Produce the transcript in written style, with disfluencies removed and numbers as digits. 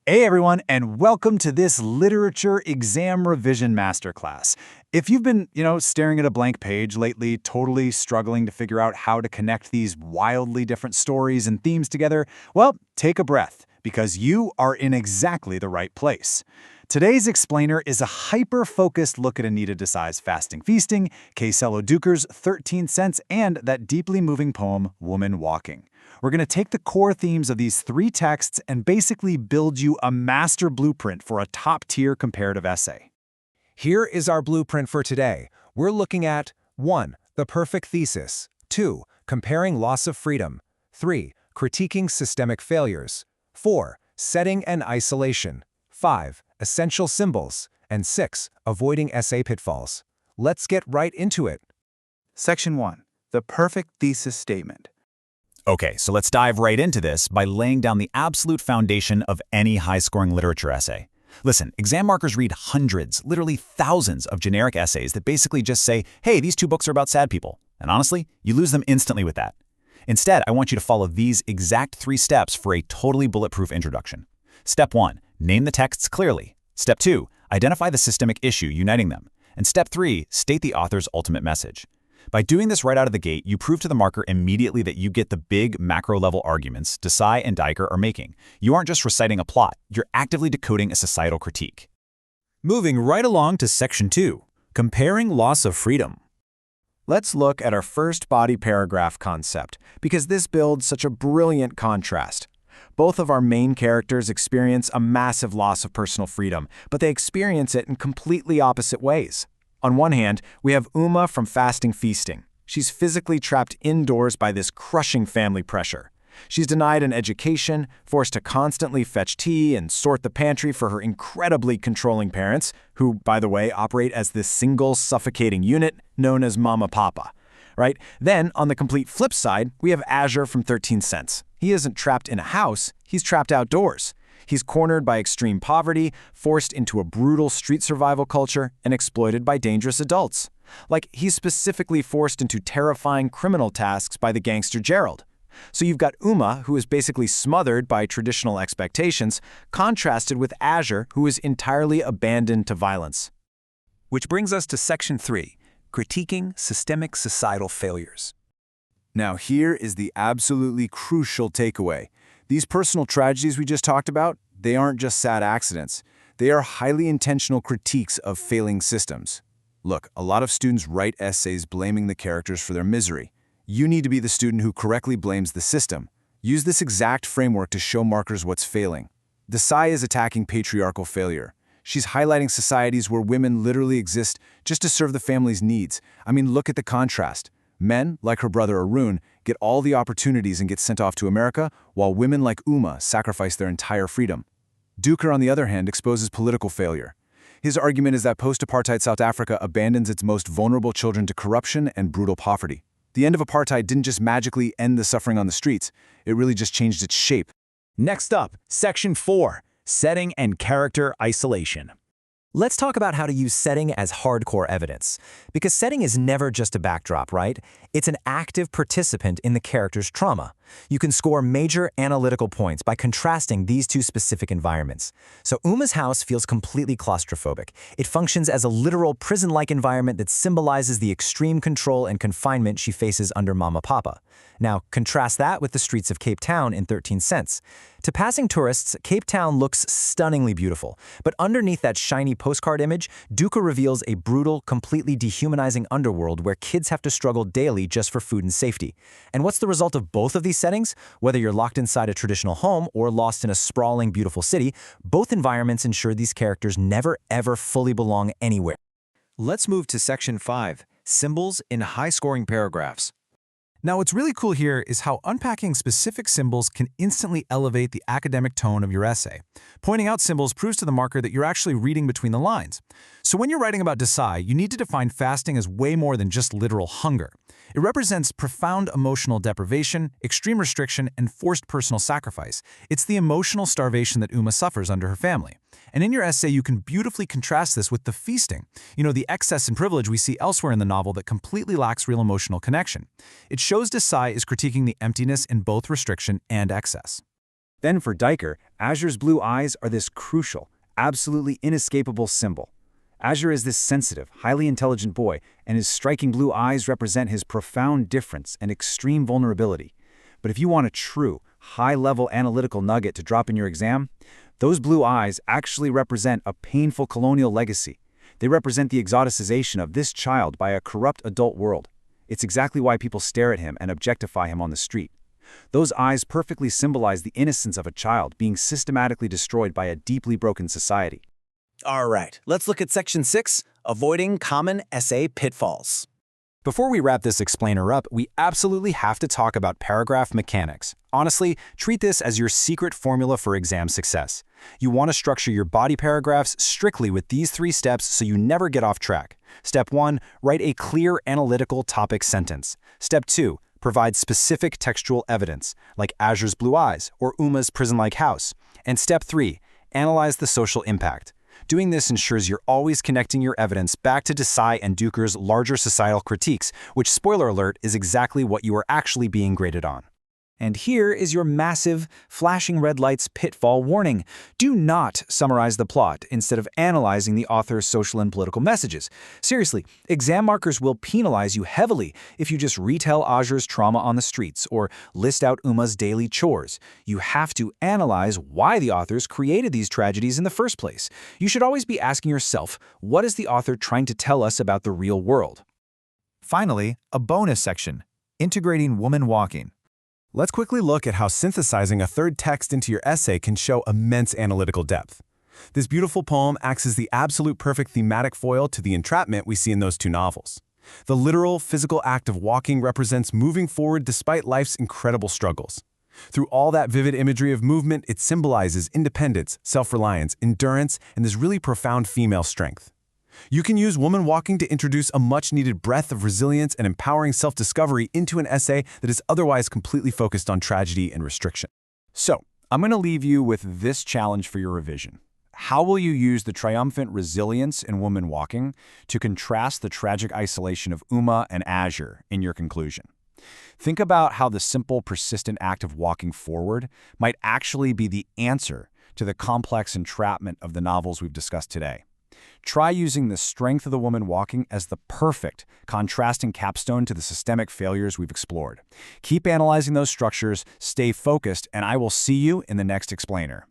Hey everyone, and welcome to this Literature Exam Revision Masterclass. If you've been, staring at a blank page lately, totally struggling to figure out how to connect these wildly different stories and themes together, well, take a breath, because you are in exactly the right place. Today's explainer is a hyper-focused look at Anita Desai's Fasting Feasting, Kay Selo-Duker's 13 Cents, and that deeply moving poem, Woman Walking. We're going to take the core themes of these three texts and basically build you a master blueprint for a top-tier comparative essay. Here is our blueprint for today. We're looking at 1. The perfect thesis, 2. Comparing loss of freedom, 3. Critiquing systemic failures, 4. Setting and isolation, 5. Essential symbols, and 6. Avoiding essay pitfalls. Let's get right into it. Section 1. The perfect thesis statement. Okay, so let's dive right into this by laying down the absolute foundation of any high-scoring literature essay. Listen, exam markers read hundreds, literally thousands of generic essays that basically just say, hey, these two books are about sad people. And honestly, you lose them instantly with that. Instead, I want you to follow these exact 3 steps for a totally bulletproof introduction. Step 1, name the texts clearly. Step 2, identify the systemic issue uniting them. And Step 3, state the author's ultimate message. By doing this right out of the gate, you prove to the marker immediately that you get the big macro-level arguments Desai and Diker are making. You aren't just reciting a plot, you're actively decoding a societal critique. Moving right along to Section 2, comparing loss of freedom. Let's look at our first body paragraph concept, because this builds such a brilliant contrast. Both of our main characters experience a massive loss of personal freedom, but they experience it in completely opposite ways. On one hand, we have Uma from Fasting Feasting. She's physically trapped indoors by this crushing family pressure. She's denied an education, forced to constantly fetch tea and sort the pantry for her incredibly controlling parents, who, by the way, operate as this single suffocating unit known as Mama Papa. Right? Then, on the complete flip side, we have Azure from 13 Cents. He isn't trapped in a house, he's trapped outdoors. He's cornered by extreme poverty, forced into a brutal street survival culture, and exploited by dangerous adults. Like, he's specifically forced into terrifying criminal tasks by the gangster Gerald. So you've got Uma, who is basically smothered by traditional expectations, contrasted with Azure, who is entirely abandoned to violence. Which brings us to Section 3, critiquing systemic societal failures. Now here is the absolutely crucial takeaway. These personal tragedies we just talked about, they aren't just sad accidents. They are highly intentional critiques of failing systems. Look, a lot of students write essays blaming the characters for their misery. You need to be the student who correctly blames the system. Use this exact framework to show markers what's failing. Desai is attacking patriarchal failure. She's highlighting societies where women literally exist just to serve the family's needs. I mean, look at the contrast. Men, like her brother Arun, get all the opportunities and get sent off to America, while women like Uma sacrifice their entire freedom. Duker, on the other hand, exposes political failure. His argument is that post-apartheid South Africa abandons its most vulnerable children to corruption and brutal poverty. The end of apartheid didn't just magically end the suffering on the streets, it really just changed its shape. Next up, Section 4, setting and character isolation. Let's talk about how to use setting as hardcore evidence. Because setting is never just a backdrop, right? It's an active participant in the character's trauma. You can score major analytical points by contrasting these two specific environments. So Uma's house feels completely claustrophobic. It functions as a literal prison-like environment that symbolizes the extreme control and confinement she faces under Mama Papa. Now, contrast that with the streets of Cape Town in 13 Cents. To passing tourists, Cape Town looks stunningly beautiful, but underneath that shiny postcard image, Duker reveals a brutal, completely dehumanizing underworld where kids have to struggle daily just for food and safety. And what's the result of both of these settings? Whether you're locked inside a traditional home or lost in a sprawling, beautiful city, both environments ensure these characters never ever fully belong anywhere. Let's move to Section 5, symbols in high-scoring paragraphs. Now, what's really cool here is how unpacking specific symbols can instantly elevate the academic tone of your essay. Pointing out symbols proves to the marker that you're actually reading between the lines. So when you're writing about Desai, you need to define fasting as way more than just literal hunger. It represents profound emotional deprivation, extreme restriction, and forced personal sacrifice. It's the emotional starvation that Uma suffers under her family. And in your essay, you can beautifully contrast this with the feasting, the excess and privilege we see elsewhere in the novel that completely lacks real emotional connection. It shows Desai is critiquing the emptiness in both restriction and excess. Then for Diker, Azure's blue eyes are this crucial, absolutely inescapable symbol. Azure is this sensitive, highly intelligent boy, and his striking blue eyes represent his profound difference and extreme vulnerability. But if you want a true, high-level analytical nugget to drop in your exam, those blue eyes actually represent a painful colonial legacy. They represent the exoticization of this child by a corrupt adult world. It's exactly why people stare at him and objectify him on the street. Those eyes perfectly symbolize the innocence of a child being systematically destroyed by a deeply broken society. All right, let's look at Section 6, Avoiding Common Essay Pitfalls. Before we wrap this explainer up, we absolutely have to talk about paragraph mechanics. Honestly, treat this as your secret formula for exam success. You want to structure your body paragraphs strictly with these 3 steps so you never get off track. Step 1, write a clear analytical topic sentence. Step 2, provide specific textual evidence, like Azure's blue eyes or Uma's prison-like house. And Step 3, analyze the social impact. Doing this ensures you're always connecting your evidence back to Desai and Duker's larger societal critiques, which, spoiler alert, is exactly what you are actually being graded on. And here is your massive, flashing red lights pitfall warning. Do not summarize the plot instead of analyzing the author's social and political messages. Seriously, exam markers will penalize you heavily if you just retell Azure's trauma on the streets or list out Uma's daily chores. You have to analyze why the authors created these tragedies in the first place. You should always be asking yourself, what is the author trying to tell us about the real world? Finally, a bonus section, Integrating Woman Walking. Let's quickly look at how synthesizing a third text into your essay can show immense analytical depth. This beautiful poem acts as the absolute perfect thematic foil to the entrapment we see in those 2 novels. The literal, physical act of walking represents moving forward despite life's incredible struggles. Through all that vivid imagery of movement, it symbolizes independence, self-reliance, endurance, and this really profound female strength. You can use Woman Walking to introduce a much-needed breadth of resilience and empowering self-discovery into an essay that is otherwise completely focused on tragedy and restriction. So, I'm going to leave you with this challenge for your revision. How will you use the triumphant resilience in Woman Walking to contrast the tragic isolation of Uma and Azure in your conclusion? Think about how the simple, persistent act of walking forward might actually be the answer to the complex entrapment of the novels we've discussed today. Try using the strength of the woman walking as the perfect, contrasting capstone to the systemic failures we've explored. Keep analyzing those structures, stay focused, and I will see you in the next explainer.